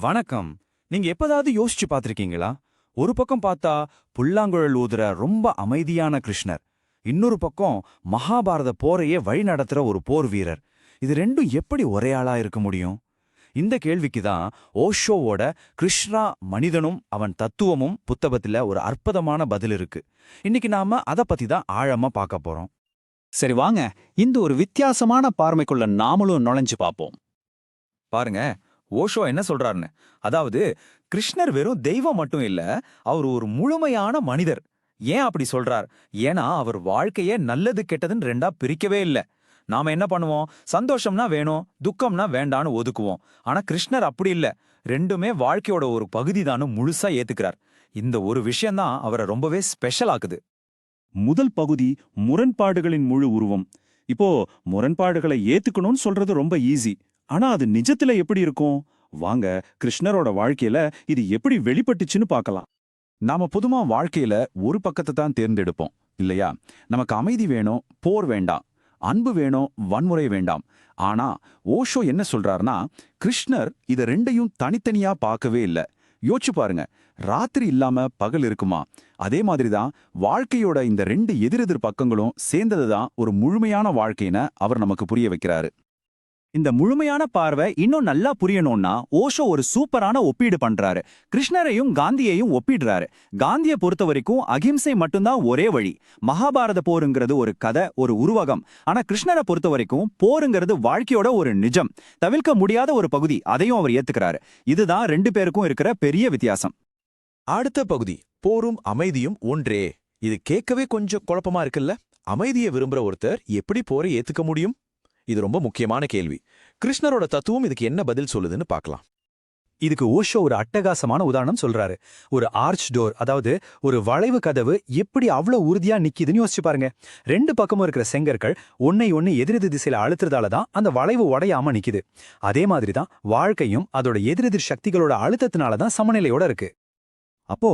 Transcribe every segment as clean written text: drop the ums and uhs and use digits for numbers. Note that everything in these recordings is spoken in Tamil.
வணக்கம். நீங்க எப்பதாவது யோசிச்சு பார்த்திருக்கீங்களா? ஒரு பக்கம் பார்த்தா புல்லாங்குழல் ஊதுற ரொம்ப அமைதியான கிருஷ்ணர், இன்னொரு பக்கம் மகாபாரத போரையே வழிநடத்துற ஒரு போர் வீரர். இது ரெண்டும் எப்படி ஒரே ஆளா இருக்க முடியும்? இந்த கேள்விக்கு தான் ஓஷோவோட கிருஷ்ணா மனிதனும் அவன் தத்துவமும் புத்தகத்துல ஒரு அற்புதமான பதில் இருக்கு. இன்னைக்கு நாம அத பத்தி தான் ஆழமா பார்க்க போறோம். சரி வாங்க, இந்த ஒரு வித்தியாசமான பார்வைக்குள்ள நாமளும் நுழைஞ்சு பார்ப்போம். பாருங்க, ஓஷோ என்ன சொல்றாருன்னு. அதாவது கிருஷ்ணர் வெறும் தெய்வம் மட்டும் இல்ல, அவர் ஒரு முழுமையான மனிதர். ஏன் அப்படி சொல்றார்? ஏன்னா அவர் வாழ்க்கையே நல்லது கெட்டதுன்னு ரெண்டா பிரிக்கவே இல்ல. நாம என்ன பண்ணுவோம்? சந்தோஷம்னா வேணும், துக்கம்னா வேண்டான்னு ஒதுக்குவோம். ஆனா கிருஷ்ணர் அப்படி இல்ல, ரெண்டுமே வாழ்க்கையோட ஒரு பகுதி தானு முழுசா ஏத்துக்கிறார். இந்த ஒரு விஷயம்தான் அவரை ரொம்பவே ஸ்பெஷல் ஆக்குது. முதல் பகுதி முரண்பாடுகளின் முழு உருவம். இப்போ முரண்பாடுகளை ஏத்துக்கணும்னு சொல்றது ரொம்ப ஈஸி. ஆனா அது நிஜத்துல எப்படி இருக்கும்? வாங்க, கிருஷ்ணரோட வாழ்க்கையில இது எப்படி வெளிப்பட்டுச்சுன்னு பார்க்கலாம். நாம பொதுவா வாழ்க்கையில ஒரு பக்கத்தை தான் தேர்ந்தெடுப்போம் இல்லையா? நமக்கு அமைதி வேணும், போர் வேண்டாம். அன்பு வேணும், வன்முறை வேண்டாம். ஆனா ஓஷோ என்ன சொல்றாருன்னா, கிருஷ்ணர் இத ரெண்டையும் தனித்தனியா பார்க்கவே இல்ல. யோசிச்சு பாருங்க, ராத்திரி இல்லாம பகல் இருக்குமா? அதே மாதிரிதான் வாழ்க்கையோட இந்த ரெண்டு எதிரெதிர் பக்கங்களும் சேர்ந்ததுதான் ஒரு முழுமையான வாழ்க்கைன்னு அவர் நமக்கு புரிய வைக்கிறாரு. இந்த முழுமையான பார்வை இன்னும் நல்லா புரியணும்னா ஓஷோ ஒரு சூப்பரான ஒப்பீடு பண்றாரு. கிருஷ்ணரையும் காந்தியையும் ஒப்பிடுறாரு. காந்தியை பொறுத்த வரைக்கும் அகிம்சை மட்டும்தான் ஒரே வழி. மகாபாரத போருங்கிறது ஒரு கதை, ஒரு உருவகம். ஆனா கிருஷ்ணரை பொறுத்த வரைக்கும் போருங்கிறது வாழ்க்கையோட ஒரு நிஜம், தவிர்க்க முடியாத ஒரு பகுதி. அதையும் அவர் ஏத்துக்கிறாரு. இதுதான் ரெண்டு பேருக்கும் இருக்கிற பெரிய வித்தியாசம். அடுத்த பகுதி, போரும் அமைதியும் ஒன்றே. இது கேட்கவே கொஞ்சம் குழப்பமா இருக்குல்ல? அமைதியை விரும்புற ஒருத்தர் எப்படி போரை ஏத்துக்க முடியும்? இது ரொம்ப முக்கியமான கேள்வி. கிருஷ்ணரோட தத்துவம் இதுக்கு என்ன பதில் சொல்லுதுன்னு பார்க்கலாம். இதுக்கு ஓஷோ ஒரு அட்டகாசமான உதாரணம் சொல்றாரு. ஒரு ஆர்ச் டோர், அதாவது ஒரு வளைவு கதவு எப்படி அவ்வளவு உறுதியா நிக்கிதுன்னு யோசிச்சு பாருங்க. ரெண்டு பக்கமும் இருக்கிற செங்கற்கள் ஒன்னு எதிரெதிர் திசையில அழுத்துறதால தான் அந்த வளைவு உடையாம நிக்குது. அதே மாதிரி தான் வாழ்க்கையும் அதோட எதிரெதிர் சக்திகளோட அழுத்தத்தினால தான் சமநிலையோட இருக்கு. அப்போ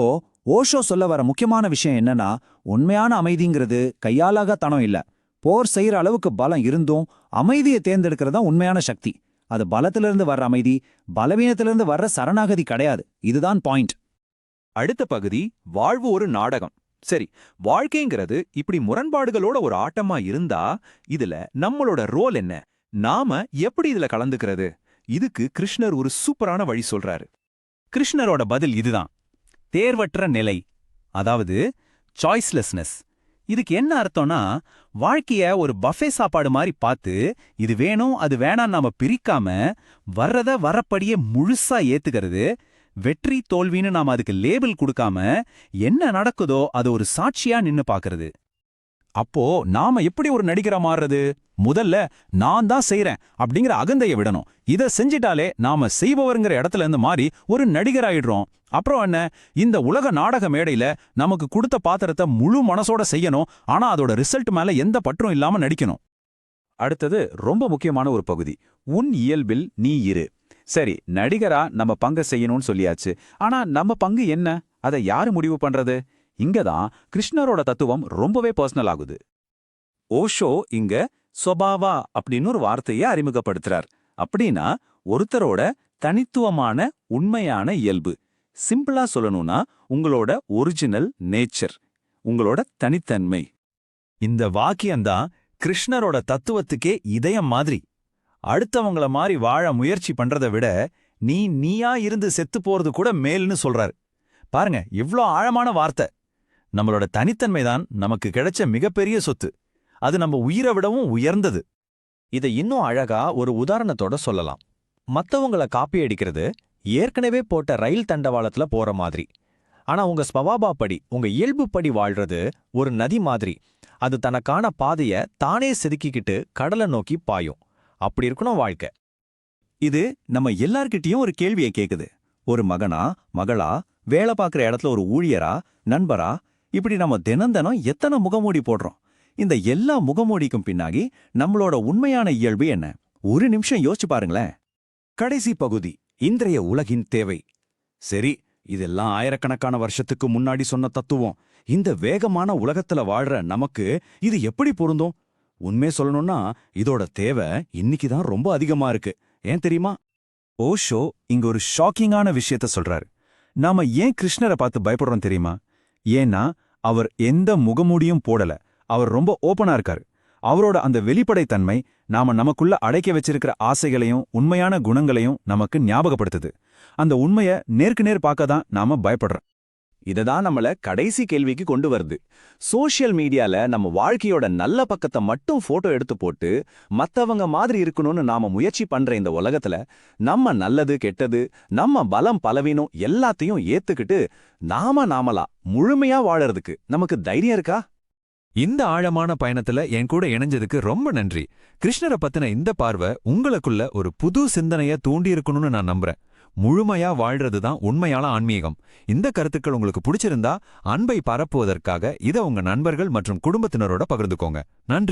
ஓஷோ சொல்ல வர முக்கியமான விஷயம் என்னன்னா, உண்மையான அமைதிங்கிறது கையாலாக தனம் இல்ல. போர் செய்யற அளவுக்கு பலம் இருந்தும் அமைதியை தேர்ந்தெடுக்கிறதா உண்மையான சக்தி. அது பலத்திலிருந்து வர்ற அமைதி, பலவீனத்திலிருந்து வர்ற சரணாகதி கிடையாது. இதுதான் பாயிண்ட். அடுத்த பகுதி, வாழ்வு ஒரு நாடகம். சரி, வாழ்க்கைங்கிறது இப்படி முரண்பாடுகளோட ஒரு ஆட்டமா இருந்தா இதுல நம்மளோட ரோல் என்ன? நாம எப்படி இதுல கலந்துக்கிறது? இதுக்கு கிருஷ்ணர் ஒரு சூப்பரான வழி சொல்றாரு. கிருஷ்ணரோட பதில் இதுதான்: தேர்வற்ற நிலை, அதாவது சாய்ஸ்லெஸ்னஸ். இதுக்கு என்ன அர்த்தம்னா, வாழ்க்கைய ஒரு பஃபே சாப்பாடு மாதிரி பார்த்து இது வேணும் அது வேணாம் நாம பிரிக்காம வர்றத வரப்படியே முழுசா ஏத்துக்கிறது. வெற்றி தோல்வின்னு நாம அதுக்கு லேபிள் கொடுக்காம என்ன நடக்குதோ அது ஒரு சாட்சியா நின்னு பாக்குறது. அப்போ நாம எப்படி ஒரு நடிகரா மாறுறது? முதல்ல நான் தான் செய்யறேன் அப்படிங்கிற அகந்தைய விடணும். இத செஞ்சிட்டாலே நாம செய்பவருங்கிற இடத்துல இருந்து மாறி ஒரு நடிகராயிடுறோம். அப்புறம் என்ன, இந்த உலக நாடக மேடையில நமக்கு கொடுத்த பாத்திரத்தை முழு மனசோட செய்யணும். ஆனா அதோட ரிசல்ட் மேல எந்த பற்றும் இல்லாம நடிக்கணும். அடுத்தது ரொம்ப முக்கியமான ஒரு பகுதி, உன் இயல்பில் நீ இரு. சரி, நடிகரா நம்ம பங்கு செய்யணும்னு சொல்லியாச்சு. ஆனா நம்ம பங்கு என்ன? அதை யாரு முடிவு பண்றது? இங்கதான் கிருஷ்ணரோட தத்துவம் ரொம்பவே பர்சனல் ஆகுது. ஓஷோ இங்க சொபாவா அப்படின்னு ஒரு வார்த்தையை அறிமுகப்படுத்துறார். அப்படின்னா ஒருத்தரோட தனித்துவமான உண்மையான இயல்பு. சிம்பிளா சொல்லணும்னா உங்களோட ஒரிஜினல் நேச்சர், உங்களோட தனித்தன்மை. இந்த வாக்கியம்தான் கிருஷ்ணரோட தத்துவத்துக்கே இதயம் மாதிரி. அடுத்தவங்கள மாதிரி வாழ முயற்சி பண்றதை விட நீயா இருந்து செத்து போறது கூட மேல்னு சொல்றாரு. பாருங்க, இவ்ளோ ஆழமான வார்த்தை. நம்மளோட தனித்தன்மைதான் நமக்கு கிடைச்ச மிகப்பெரிய சொத்து. அது நம்ம உயிரை விடவும் உயர்ந்தது. இதை இன்னும் அழகா ஒரு உதாரணத்தோட சொல்லலாம். மத்தவங்கள காப்பி அடிக்கிறது ஏற்கனவே போட்ட ரயில் தண்டவாளத்துல போற மாதிரி. ஆனா உங்க ஸ்வபாவப்படி, உங்க இயல்புப்படி வாழ்றது ஒரு நதி மாதிரி. அது தனக்கான பாதைய தானே செதுக்கிக்கிட்டு கடலை நோக்கி பாயும். அப்படி இருக்கணும் வாழ்க்கை. இது நம்ம எல்லார்கிட்டயும் ஒரு கேள்வியை கேக்குது. ஒரு மகனா, மகளா, வேலை பார்க்குற இடத்துல ஒரு ஊழியரா, நண்பரா, இப்படி நம்ம தினம் எத்தனை முகமூடி போடுறோம்? இந்த எல்லா முகமூடிக்கும் பின்னாடி நம்மளோட உண்மையான இயல்பு என்ன? ஒரு நிமிஷம் யோசிச்சு பாருங்களேன். கடைசி பகுதி, இன்றைய உலகின் தேவை. சரி, இதெல்லாம் ஆயிரக்கணக்கான வருஷத்துக்கு முன்னாடி சொன்ன தத்துவம். இந்த வேகமான உலகத்துல வாழ்ற நமக்கு இது எப்படி பொருந்தும்? உண்மை சொல்லணும்னா இதோட தேவை இன்னைக்குதான் ரொம்ப அதிகமா இருக்கு. ஏன் தெரியுமா? ஓஷோ இங்க ஒரு ஷாக்கிங்கான விஷயத்த சொல்றாரு. நாம ஏன் கிருஷ்ணரை பார்த்து பயப்படுறோம் தெரியுமா? ஏன்னா அவர் எந்த முகமூடியும் போடல. அவர் ரொம்ப ஓப்பனா இருக்காரு. அவரோட அந்த வெளிப்படைத்தன்மை நாம நமக்குள்ள அடைக்க வச்சிருக்கிற ஆசைகளையும் உண்மையான குணங்களையும் நமக்கு ஞாபகப்படுத்துது. அந்த உண்மைய நேருக்கு நேர் பார்க்க தான் நாம பயப்படுறோம். இததான் நம்மள கடைசி கேள்விக்கு கொண்டு வருது. சோஷியல் மீடியால நம்ம வாழ்க்கையோட நல்ல பக்கத்தை மட்டும் போட்டோ எடுத்து போட்டு மத்தவங்க மாதிரி இருக்கணும்னு நாம முயற்சி பண்ற இந்த உலகத்துல நம்ம நல்லது கெட்டது, நம்ம பலம் பலவீனம் எல்லாத்தையும் ஏத்துக்கிட்டு நாமளா முழுமையா வாழறதுக்கு நமக்கு தைரியம் இருக்கா? இந்த ஆழமான பயணத்துல என் கூட இணைஞ்சதுக்கு ரொம்ப நன்றி. கிருஷ்ணரை பத்தின இந்த பார்வை உங்களுக்குள்ள ஒரு புது சிந்தனைய தூண்டியிருக்கணும்னு நான் நம்புறேன். முழுமையா வாழ்றது தான் உண்மையான ஆன்மீகம். இந்த கருத்துக்கள் உங்களுக்கு பிடிச்சிருந்தா அன்பை பரப்புவதற்காக இதை உங்க நண்பர்கள் மற்றும் குடும்பத்தினரோட பகிர்ந்துக்கோங்க. நன்றி.